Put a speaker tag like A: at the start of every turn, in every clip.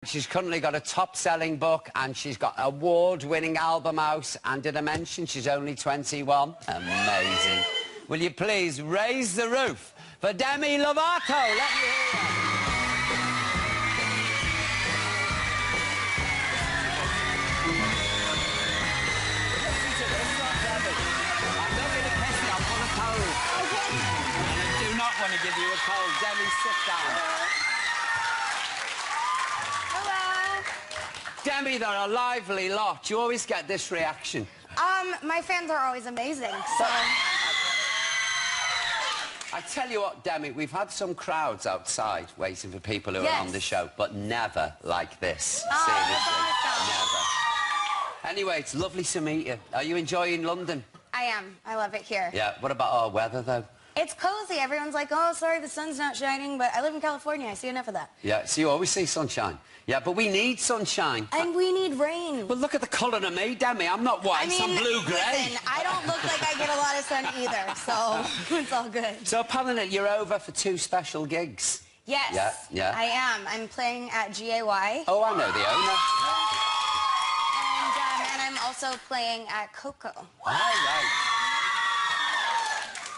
A: She's currently got a top-selling book and she's got an award-winning album out. And did I mention she's only 21? Amazing. Will you please raise the roof for Demi Lovato? Let me hear that. I want to give you a cold. Demi, sit down.
B: Hello.
A: Demi, they're a lively lot. You always get this reaction.
B: My fans are always amazing, so...
A: I tell you what, Demi, we've had some crowds outside waiting for people who are on the show, but never like this.
B: Oh,
A: seriously, never. Anyway, it's lovely to meet you. Are you enjoying London?
B: I am. I love it here.
A: Yeah. What about our weather, though?
B: It's cozy. Everyone's like, oh, sorry, the sun's not shining, but I live in California. I see enough of that.
A: Yeah, so you always see sunshine. Yeah, but we need sunshine.
B: And we need rain.
A: Well, look at the colour of me, Demi. I'm not white, I'm blue-grey.
B: Listen, I don't look like I get a lot of sun either, so it's all good.
A: So apparently you're over for 2 special gigs.
B: Yes,
A: yeah.
B: I am. I'm playing at GAY.
A: Oh, I know the owner.
B: And I'm also playing at Coco.
A: All right.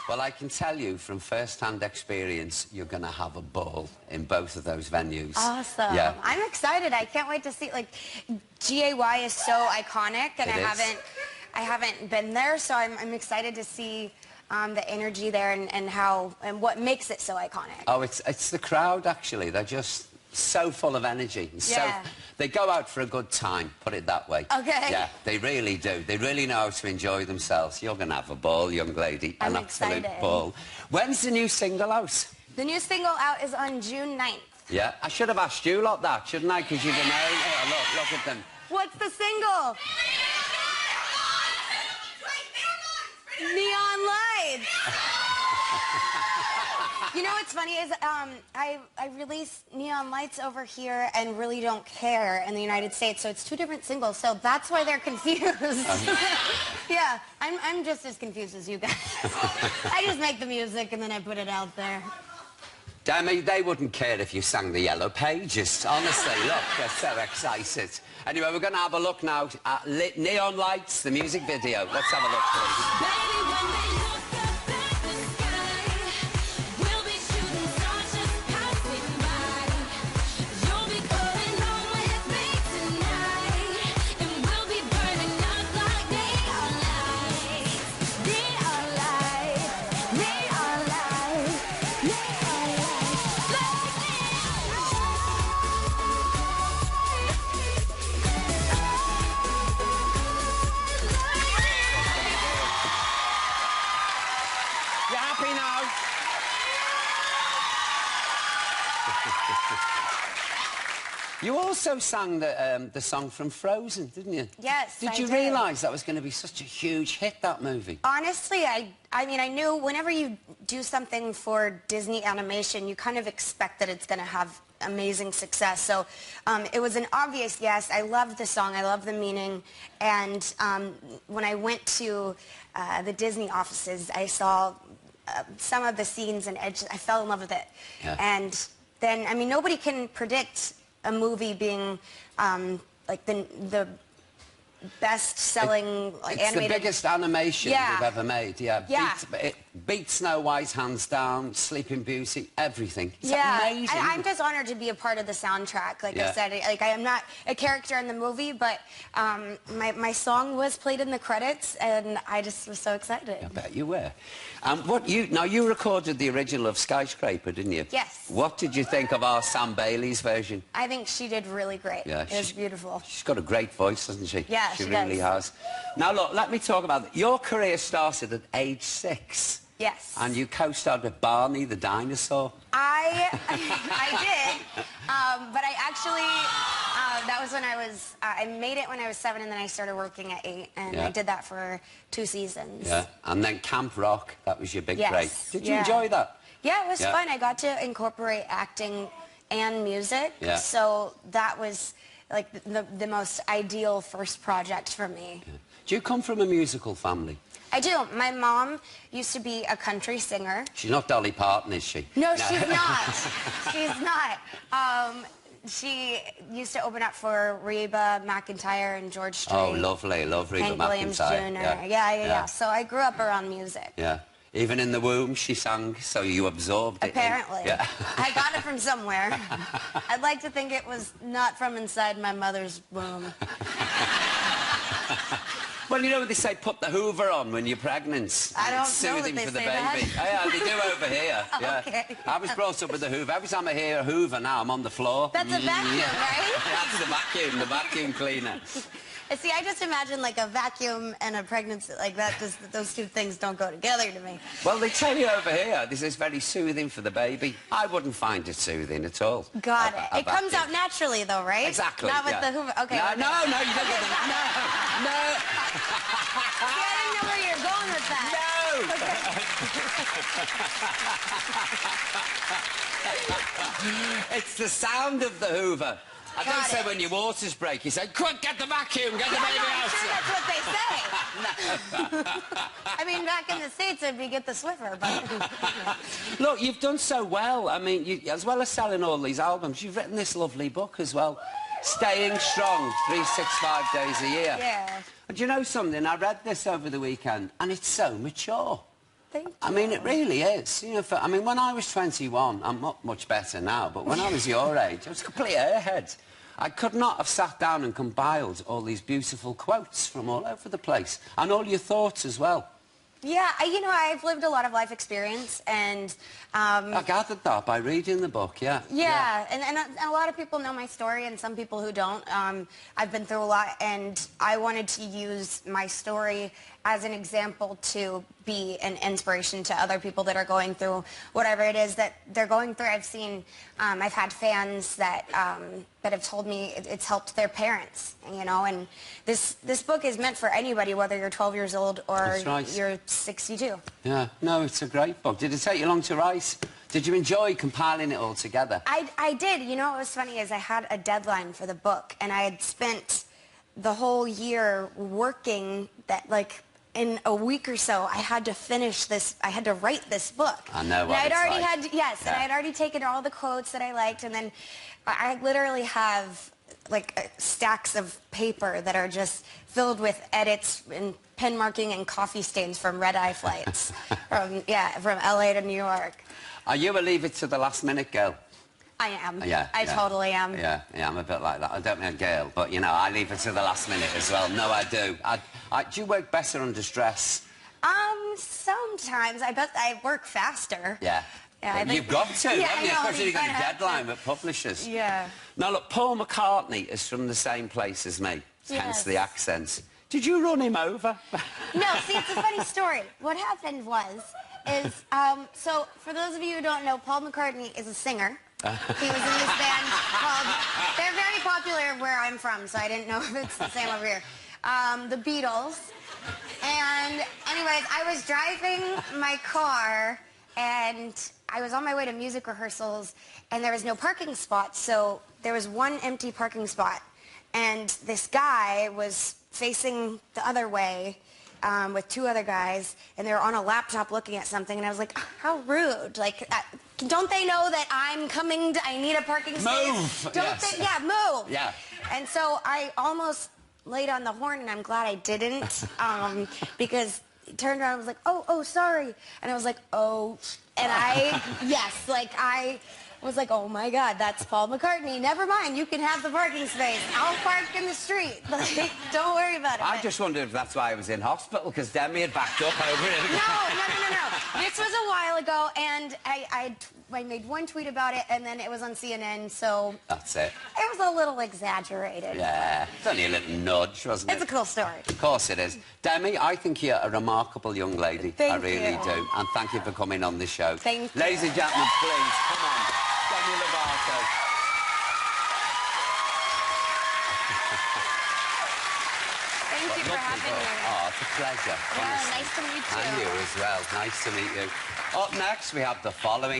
A: Well, I can tell you from first-hand experience, you're going to have a ball in both of those venues.
B: Awesome.
A: Yeah.
B: I'm excited. I can't wait to see, like, GAY is so iconic, and I haven't been there, so I'm excited to see the energy there and what makes it so iconic.
A: Oh, it's the crowd, actually. They're just so full of energy.
B: Yeah.
A: So they go out for a good time, put it that way.
B: Okay.
A: Yeah, they really do. They really know how to enjoy themselves. You're going to have a ball, young lady.
B: I'm
A: An absolute
B: excited.
A: ball. When's the new single out?
B: The new single out is on June 9th.
A: Yeah, I should have asked you lot that, shouldn't I? Because you've been known. Oh, look at them.
B: What's the single? Neon Lights. You know what's funny is I released Neon Lights over here and Really Don't Care in the United States, so it's 2 different singles, so that's why they're confused. Yeah, I'm just as confused as you guys. I just make the music and then I put it out there.
A: Demi, they wouldn't care if you sang the Yellow Pages. Honestly, look, they're so excited. Anyway, we're going to have a look now at Neon Lights, the music video. Let's have a look, please. You happy now? You also sang the song from Frozen, didn't you?
B: Yes,
A: Did you realise that was going to be such a huge hit, that movie?
B: Honestly, I mean, I knew whenever you do something for Disney animation, you kind of expect that it's going to have amazing success. So it was an obvious yes. I loved the song. I loved the meaning. And when I went to the Disney offices, I saw some of the scenes and I fell in love with it.
A: Yeah.
B: And then, I mean, nobody can predict a movie being like the best-selling animated...
A: It's the biggest animation we've ever made,
B: Yeah.
A: It beat Snow White, hands down, Sleeping Beauty, everything. It's amazing.
B: I'm just honored to be a part of the soundtrack. Like I said, like I am not a character in the movie, but my song was played in the credits, and I just was so excited.
A: I bet you were. Now, you recorded the original of Skyscraper, didn't you?
B: Yes.
A: What did you think of our Sam Bailey's version?
B: I think she did really great.
A: Yeah,
B: it was beautiful.
A: She's got a great voice, hasn't she?
B: Yeah,
A: she really has. Now, look, let me talk about it. Your career started at age 6.
B: Yes.
A: And you co-starred with Barney the dinosaur.
B: I did, but I actually, that was when I made it when I was 7, and then I started working at 8, and I did that for 2 seasons.
A: Yeah, and then Camp Rock, that was your big break. Did you
B: Yeah.
A: enjoy that?
B: Yeah, it was fun. I got to incorporate acting and music, so that was like the most ideal first project for me.
A: Yeah. Do you come from a musical family?
B: I do. My mom used to be a country singer.
A: She's not Dolly Parton, is she?
B: No, she's not. She's not. she used to open up for Reba McEntire and George Strait.
A: Oh, lovely, love Reba
B: Hank Williams Jr.
A: McEntire.
B: Yeah. So I grew up around music.
A: Yeah. Even in the womb, she sang, so you absorbed it.
B: Apparently.
A: Yeah.
B: I got it from somewhere. I'd like to think it was not from inside my mother's womb.
A: Well, you know what they say, put the Hoover on when you're pregnant.
B: I don't
A: It's
B: know that
A: soothing
B: they
A: for the
B: say
A: baby.
B: that.
A: Yeah, they do over here. Yeah.
B: Okay.
A: I was brought up with the Hoover. Every time I hear a Hoover now, I'm on the floor.
B: That's a vacuum, right?
A: That's the vacuum cleaner.
B: See, I just imagine like a vacuum and a pregnancy like that. Just those two things don't go together to me.
A: Well, they tell you over here, this is very soothing for the baby. I wouldn't find it soothing at all.
B: Got it.
A: A
B: It comes
A: vacuum.
B: out naturally, though, right?
A: Exactly.
B: Not with
A: yeah.
B: the Hoover. Okay.
A: No,
B: okay.
A: no, you don't get the... No.
B: See, I didn't know where you were going with that.
A: No! It's the sound of the Hoover. I don't say when your water's break, you say, quick, get the vacuum, get the baby
B: I'm
A: out.
B: sure that's what they say. I mean, back in the States, it'd be get the Swiffer, but...
A: Look, you've done so well. I mean, as well as selling all these albums, you've written this lovely book as well. Staying Strong, 365 days a year.
B: Yeah.
A: And do you know something? I read this over the weekend, and it's so mature.
B: Thank you.
A: I mean, it really is. You know, I mean, when I was 21, I'm not much better now, but when I was your age, I was a complete airhead. I could not have sat down and compiled all these beautiful quotes from all over the place, and all your thoughts as well.
B: Yeah, you know, I've lived a lot of life experience, and...
A: I gathered that by reading the book, yeah.
B: Yeah, and a lot of people know my story, and some people who don't. I've been through a lot, and I wanted to use my story as an example to be an inspiration to other people that are going through whatever it is that they're going through. I've seen, I've had fans that have told me it's helped their parents, you know, and this book is meant for anybody, whether you're 12 years old or you're 62.
A: Yeah, no, it's a great book. Did it take you long to write? Did you enjoy compiling it all together?
B: I did. You know what was funny is I had a deadline for the book, and I had spent the whole year working that, like, in a week or so, I had to finish this, I had to write this book.
A: I know what
B: and I'd
A: it's
B: already
A: like.
B: had, yes,
A: Yeah.
B: and I'd already taken all the quotes that I liked, and then I literally have, like, stacks of paper that are just filled with edits and pen marking and coffee stains from red-eye flights from LA to New York.
A: Are you a leave it to the last minute girl?
B: I am.
A: Yeah,
B: I totally am.
A: Yeah, I'm a bit like that. I don't mean a girl, but, you know, I leave it to the last minute as well. No, I do. Do you work better under stress?
B: Sometimes. I bet I work faster.
A: Yeah.
B: Yeah,
A: You've got to,
B: Yeah,
A: haven't you?
B: I know,
A: Especially
B: you
A: you've got a
B: kinda have
A: deadline
B: to.
A: with publishers.
B: Yeah.
A: Now, look, Paul McCartney is from the same place as me, hence
B: Yes.
A: the accent. Did you run him over?
B: No, see, it's a funny story. What happened is, so for those of you who don't know, Paul McCartney is a singer. He was in this band called, they're very popular where I'm from, so I didn't know if it's the same over here. The Beatles. And anyways, I was driving my car, and I was on my way to music rehearsals, and there was no parking spot, so there was one empty parking spot. And this guy was facing the other way with two other guys, and they were on a laptop looking at something, and I was like, how rude. Like, don't they know that I'm coming I need a parking space?
A: Move!
B: Don't they? Yeah, move!
A: Yeah.
B: And so I almost laid on the horn, and I'm glad I didn't, because he turned around and was like, oh, sorry. And I was like, oh, and I was like, oh my God, that's Paul McCartney. Never mind, you can have the parking space. I'll park in the street. Like, don't worry about it.
A: I just wondered if that's why I was in hospital, because Demi had backed up over it.
B: No. This was a while ago, and I made one tweet about it, and then it was on CNN, so...
A: That's it.
B: It was a little exaggerated.
A: Yeah, it's only a little nudge, wasn't it?
B: It's a cool story.
A: Of course it is. Demi, I think you're a remarkable young lady.
B: Thank
A: I really
B: you.
A: do. And thank you for coming on the show.
B: Thank you.
A: Ladies and gentlemen, please, come on. Demi Lovato.
B: Thank you for having me.
A: Oh, it's a pleasure.
B: Yeah,
A: honestly.
B: nice to meet you.
A: And you as well. Nice to meet you. Up next, we have the following.